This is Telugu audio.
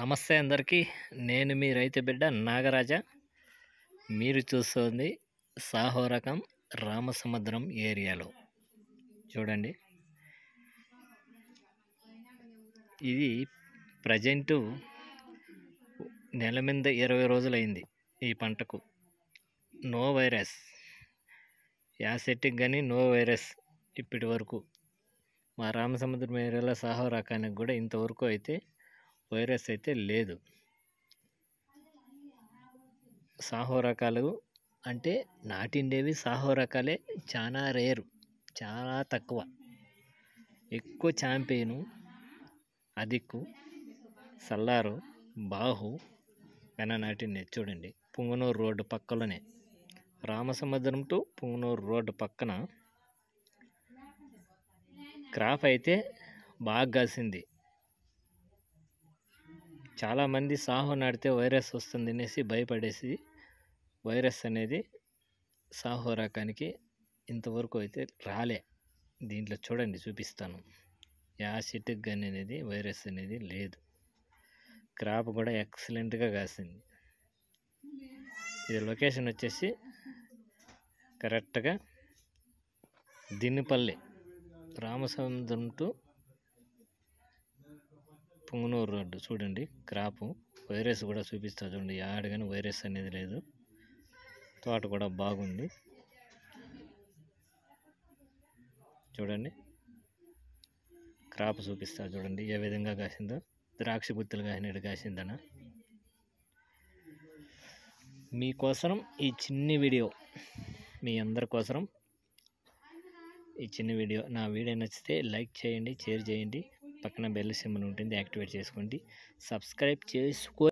నమస్తే అందరికీ. నేను మీ రైతు బిడ్డ నాగరాజ. మీరు చూస్తుంది సాహో రకం రామసముద్రం ఏరియాలో. చూడండి, ఇది ప్రజెంటు నెల మీద 20 రోజులైంది. ఈ పంటకు నో వైరస్, యాసెటిక్ కానీ నో వైరస్ ఇప్పటి వరకు. మా రామసముద్రం ఏరియాలో సాహో రకానికి కూడా ఇంతవరకు అయితే వైరస్ అయితే లేదు. సాహో రకాలు అంటే నాటిండేవి సాహో రకాలే, చాలా రేరు, చాలా తక్కువ. ఎక్కువ చాంపియను, అదిక్కు, సల్లారు, బాహు కన్నా నాటిండే. చూడండి, పుంగనూరు రోడ్డు పక్కలోనే, రామసముద్రం టు పుంగనూరు రోడ్డు పక్కన క్రాప్ అయితే బాగా కాసింది. చాలామంది సాహో నాటితే వైరస్ వస్తుంది అనేసి భయపడేసి వైరస్ అనేది సాహో రకానికి ఇంతవరకు అయితే రాలే. దీంట్లో చూడండి, చూపిస్తాను. యాసిటిక్ గన్ అనేది వైరస్ అనేది లేదు. క్రాప్ కూడా ఎక్సలెంట్గా కాసింది. ఇది లొకేషన్ వచ్చేసి కరెక్ట్గా దిన్నిపల్లి, రామసముద్రం టు పుంగనూరు రోడ్డు. చూడండి, క్రాపు వైరస్ కూడా చూపిస్తా. చూడండి, యాడ్ కానీ వైరస్ అనేది లేదు. తోట కూడా బాగుంది. చూడండి, క్రాప్ చూపిస్తా. చూడండి ఏ విధంగా కాసిందో. ద్రాక్ష గుత్తులు కాసినట్టు కాసిందన. మీకోసం ఈ చిన్ని వీడియో, మీ అందరి కోసం ఈ చిన్న వీడియో. నా వీడియో నచ్చితే లైక్ చేయండి, షేర్ చేయండి, పక్కన బెల్ సింబల్ ఉంటుంది, యాక్టివేట్ చేసుకోండి, సబ్స్క్రైబ్ చేసుకో.